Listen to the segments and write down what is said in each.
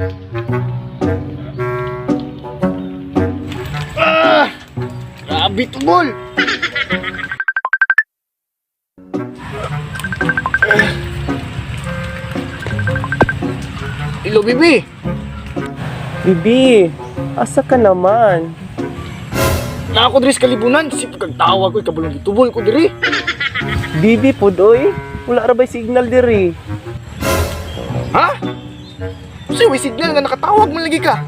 Grabe to, bol. Hello, Bibi. Bibi, asa ka naman? Na ako diri sa kalibunan, sip kag tawag ko kabulong gitubol ko diri. Bibi pudoy, wala ra bay signal diri. Ha? Kasi may signal nga nakatawag man lagi ka.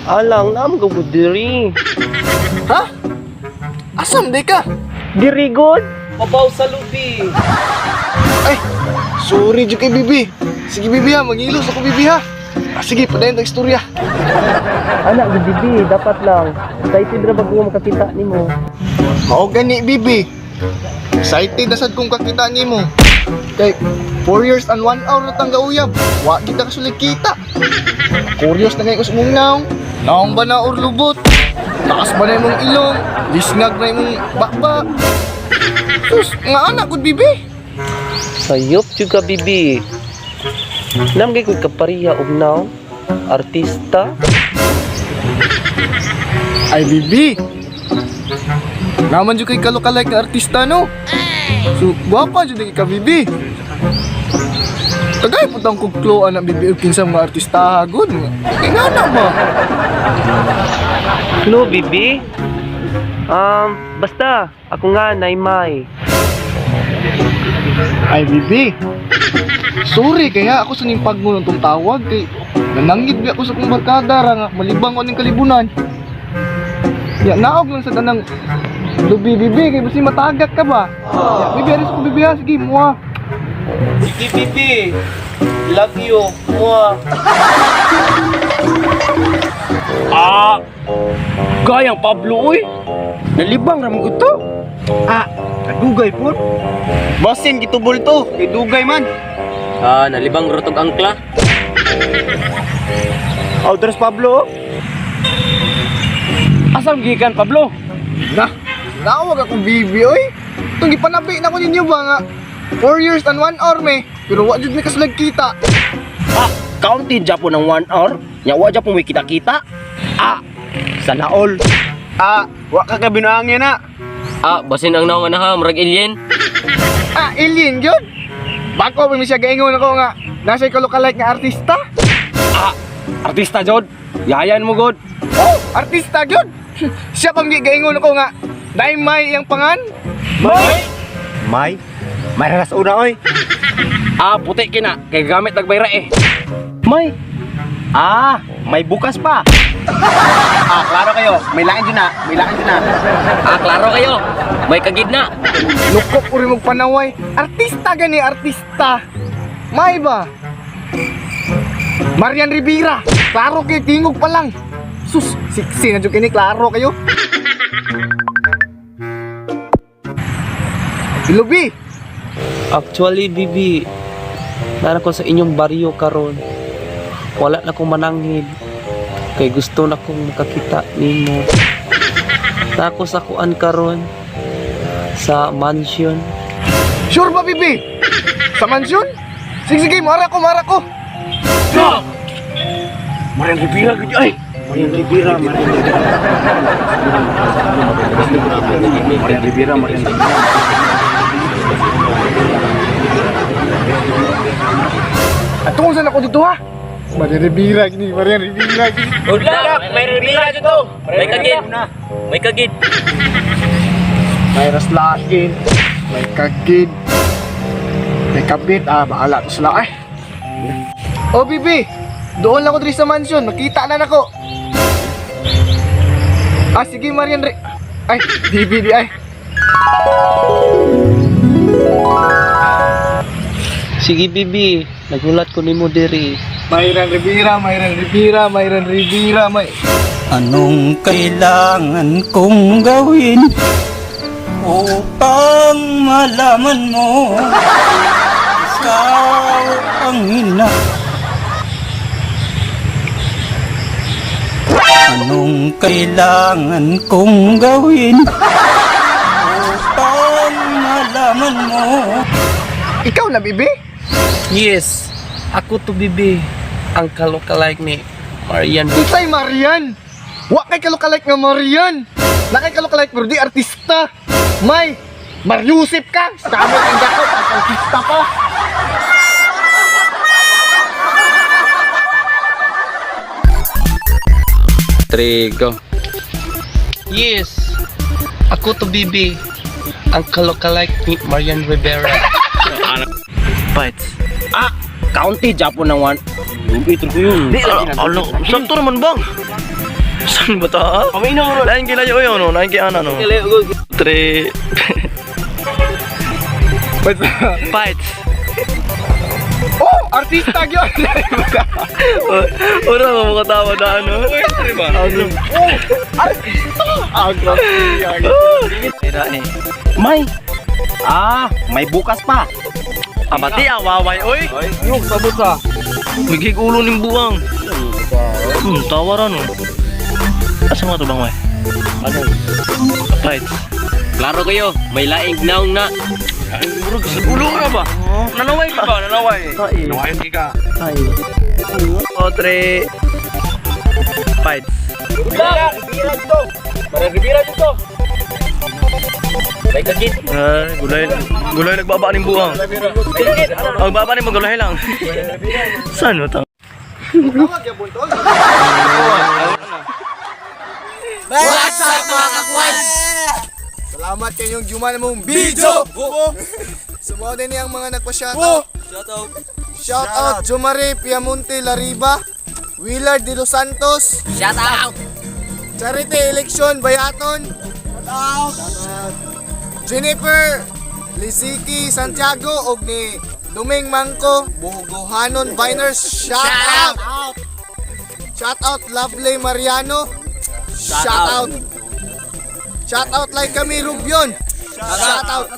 Alang naam gud diri. Ha? Asam day ka? Diri god, mabaw sa lubi. Ay, sorry jud kay Bibi. Sige Bibi ha, mangilos ako Bibi ha. Sige, padayon tag istorya. Anak gud Bibi, dapat lang. Excited ra bago makakita nimo. Mao gani Bibi. Excited na sad kung kakita nimo. Kay 4 years and 1 hour na tang gauyab. Wa kita kasulig kita. Curious na kay usmong naong. Naong ba na or lubot? Taas ba na imong ilong? Lisngag na imong bakbak? Sus, nga anak gud Bibi. Sayop juga Bibi. Nam gay kod kapariya og naw, artista. Ay Bibi. Naman jud kay kalokalay ka artista no. So, guwapa jud kay ka Bibi. Tagay putang kugkloan na Bibi og kinsa mga artista gud. Kay ngana ba? No Bibi. Basta ako nga naimay. Ay Bibi. Sorry kaya ako sa ning pagngulong tong tawag kay nananggid bi ako sa kong barkada ra nga malibang ko ning kalibunan. Ya naog lang sa tanang lubi Bibi kay basi matagak ka ba? Ya Bibi aris ko Bibi ha sige mo. Sige Bibi. Love you. Mua. Gayang Pablo oy. Nalibang ra mo ito. Kadugay po. Basin gitubol to, kay dugay man. Nalibang rotog angkla. Outros Pablo. Asam gikan Pablo? Nawag ako Bibi oy. Tung gipanabi na ko ninyo ba nga 4 years and 1 hour me. Pero wa jud mi kasalag kita. Counted Japon ng 1 hour. Nya wa Japon may kita-kita. Sana all. Wa ka kabinaangin na. Basin ang naong na ha, murag alien. Alien gyud. Bako pa mi siya gaingon ako nga nasa kalokalike nga artista. Artista jod. Yayan mo god. Oh, artista gyud. Siya pang gaingon ako nga May yang pangan. May raras una oy. Puti kina kay gamit nagbayra eh. May bukas pa. Klaro kayo. May lain dyan na. Klaro kayo. May kagid na. Lukop uri mong panaway. Artista gani, artista. May ba? Marian Rivera. Klaro kayo, tingog pa lang. Sus, siksi na dyan kini, klaro kayo. Lubi. Actually, Bibi, nara ko sa inyong baryo karon. Wala na kong mananghid. Kay gusto na kong makakita nimo. Nako sa kuan karon sa mansion. Sure ba, Bibi? Sa mansyon? Sige, mara ko. Stop! Marian Rivera gud ay. Marian Rivera. Atong saan ako dito ha? Marian Rivera gini. Udla, may Rivera dito. May kagid. May raslakin. May kagid. May kabit. Bahala to sila eh. Oh, Bibi. Doon lang ako dito sa mansion. Makita na nako. Sige, Marian Ay, Bibi di ay. Sige Bibi, nagulat ko nimo diri. Marian Rivera. Anong kailangan kong gawin upang malaman mo ikaw ang ina? Anong kailangan kong gawin upang malaman mo? Ikaw na, Bibi? Yes, ako to Bibi. ang kalokalike ni Marian. Unsay Marian? Wa kay kalokalike nga Marian. Na kay kalokalike pero di artista. May Mariusip ka. Scammer ang dakot ang artista pa. Trigo. Yes, ako to Bibi, ang kalokalike ni Marian Rivera. Bites. Ah, county Japon ng one. Hindi ko yun. Ano? Sakto naman bang? Saan ba ta? Kami na mo. Lain kila yo no, lain kila ano no. 3 Bites. Oh, artista gyud. Ora mo makatawa na ano. Tira eh. May. Ah, may bukas pa. Amati awaway oy. Yung sabot sa. Bigig ulo ning buwang. Tawaran no. Asa mo to bang way? Ano? Bites. Klaro kayo, may laing naong na. Burog sa ulo na ba? Nanaway ka ba? Nanaway. Nawayan ka. O 3 Bites. Bira dito. Bira dito. May kagit. Gulay nagbaba ning buwang. Ang baba ni magulay lang. Saan mo to? Tawag ya buntol. What's up mga kakwans? Salamat kayong juman mong video. Sumo din yang mga nagpa-shoutout. Shoutout Jumare Piamonte Lariba, Willard De Los Santos. Shoutout! Charity Election Bayaton. Shoutout. Jennifer Lisiki Santiago og ni Duming Mangko Buhuguhanon Biners. Shoutout. Shoutout Lovely Mariano. Shoutout. Shoutout like kami Rubion. Shoutout.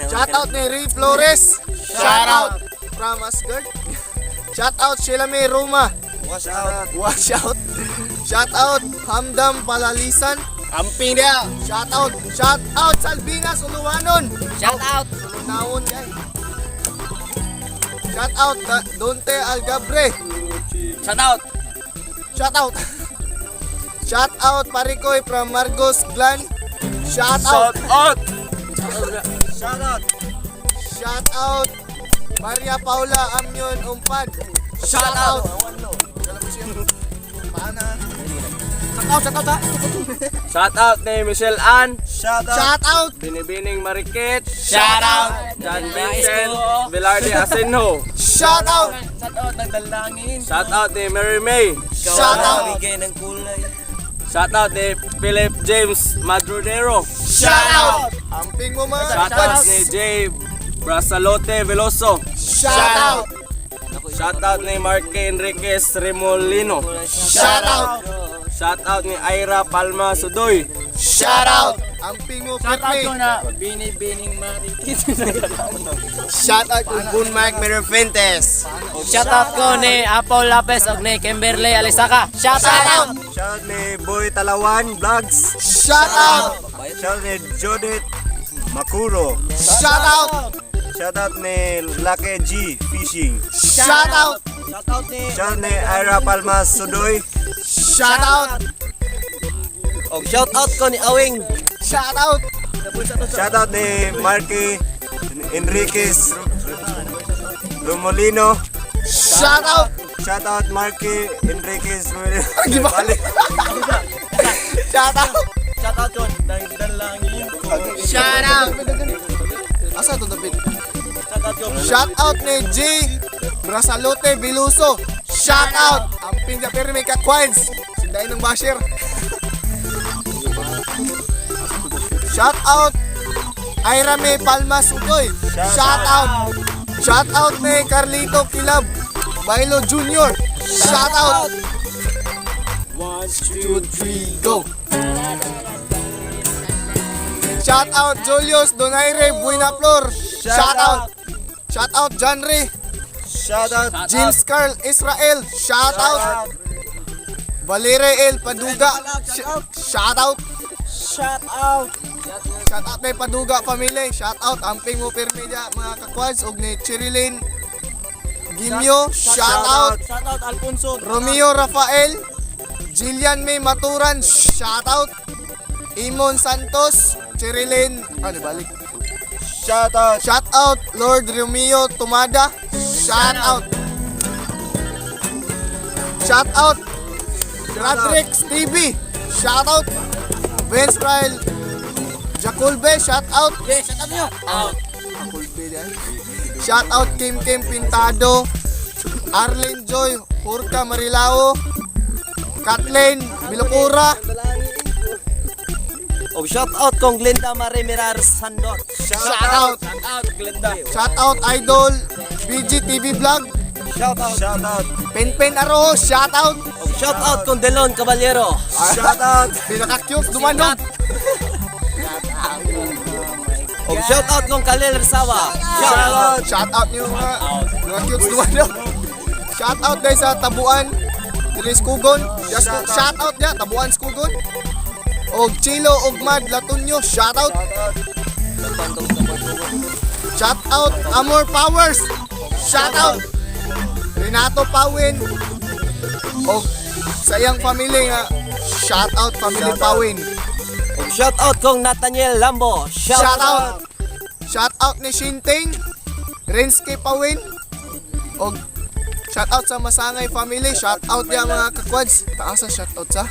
Shoutout ni Ray Flores. Shoutout from Asgard. Shoutout Sheila May Roma. Wash out. Shoutout Hamdam Palalisan. Amping dia! Shoutout Salvina Suluwanon. Shoutout! Sulunawon guys. Shoutout Donte Algabre. Shoutout! Shoutout. Shoutout Parikoy from Margos Glan. Shoutout. Shoutout Maria Paula Amyon Umpad. Shoutout. Shout out ni Michelle Ann. Shoutout. Binibining Marikit. Shoutout! John Vincent Velarde Asenjo. Shoutout. Shoutout nagdalangin! Shout out ni Mary May. Shoutout. Bigay ng kulay! Shout out ni Philip James Madrodero. Shoutout. Amping mo mga Shout out ni Jay Brasalote Veloso. Shoutout. Shout out ni Marque Enriquez Remolino. Shoutout. Shout out ni Ira Palma Sudoy. Shoutout. Amping mo Perme. na binibining marikit! Shoutout kung Bunmark Merfentes. Shoutout ko ni Apple Lopez og ni Kimberly Alisaka! Shoutout. Shout ni Boy Talawan Vlogs. Shoutout. Shout ni Judith Makuro. Shoutout. Shout out ni Lucky G Fishing. Shoutout. Shout ni Ira Palma Sudoy. Shoutout. Og shoutout ko ni Awing! Shoutout. Shout out ni Marque Enriquez Romolino. Shoutout. Shout out Marque Enriquez Balik. Shoutout. Shoutout ko nagdalangin! Shoutout. Asa to David? Shoutout ni G Brasalote Biluso. Shoutout. Amping ka pero may ka-quads. Sinday ng basher. Shoutout Ira May Palma Sudoy. Shoutout. Shoutout ni Carlito Kilab Bailo Jr. Shoutout. 1, 2, 3, go. Shoutout Julius Donaire Buenaflor. Shoutout. Shoutout John Ray. Shoutout James Carl Israel. Shoutout. Valerie L. Paduga. Shoutout. Shoutout na Paduga family. Shoutout. Amping mo pirmi dya mga kakwads. Og ni Cherilyn Gimyo, shout out. Shout out Alfonso. Romeo Rafael, Jillian May Maturan, shout out. Imon Santos, Cherilyn, balik. Shout out Lord Romeo Tumada, shout out. Shout out Radrick Stevie, shout out. Vince Ryle Jaculbe, shout out. Shout out nyo. Jaculbe yan. Shout out Kim Pintado, Arlene Joy Hurka Marilao, Kathleen Bilocura. Og shout out kong Glenda Marie Mirar Sandot. Shout out. Shout out Glenda. Shout out Idol BG TV Vlog. Shout out. Pen Aro, shout out. Og shout out kong Delon Caballero. Shout out. Pinaka-cute dumanog. Og shout out kong Khalil Rasawa. Shout out niyo mga cute dumanog. Shout out guys sa Tabuan. Dili Skugon. Just shout out niya Tabuan Skugon. Og Chilo Ugmad Latunyo, shout out. Shout out Amor Powers. Shout out. Renato Pawin. Og sa iyang family nga, shout out family Pawin. Og shout out kong Nathaniel Lambo. Shout out. Shout out ni Shinting, Renske Pawin. Og shout out sa Masangay family. Shout out ya mga kakwads. Taas sa shout out sa.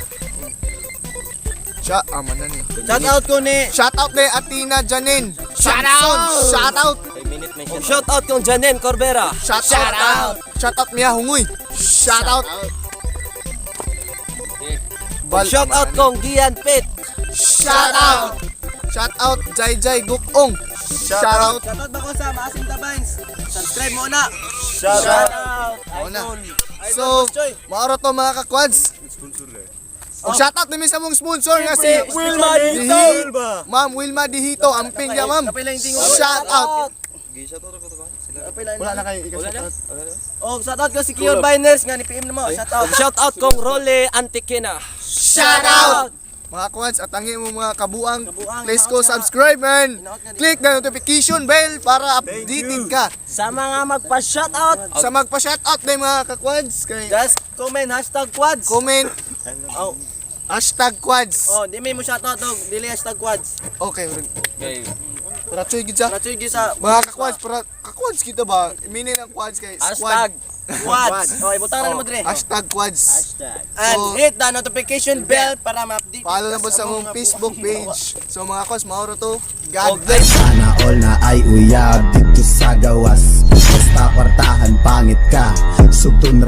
Aman na ni. Shout out ko ni. Shout out ni Atina Janin. Shout out. Og shout out kong Janen Corbera. Shout out. Shout out Mia Hungoy. Shout out. Og shout out kong Gian Pit. Shout out. Shout out Jai Gukong. Shout out. Shout out ba ko sa Maasim Tabines? Subscribe mo na. Shout out. So, maaro to mga kakwads. O shout out namin sa mong sponsor nga si Wilma Dihito. Ma'am Wilma Dihito, amping niya ma'am. Shout out. Wala na kayo ika-shout out. Og shout out ko si Kior Biners nga ni PM na mo. Shout out. Shout out kong Role Antikina. Shout out. Mga kwads, at angin mo mga kabuang, please go subscribe man. Click the notification bell para updated ka. Sa mga magpa-shout out, Sa magpa-shout out na mga kakwads, kay just comment #quads. comment Oh, #quads. oh, di may mo shout out og dili #quads. Okay, Okay. para choy gid sa Ratsoy gi sa mga kakwads, para kakwads kita ba? Meaning ng quads kay squad. #quads. Okay, butaran mo dire. #quads. And So, hit the notification bell para ma-update. Follow na po sa mong Facebook page. So mga kwads, mauro to. God bless. Sana all na ay uyab dito sa gawas. Basta kwartahan pangit ka. Sugtong na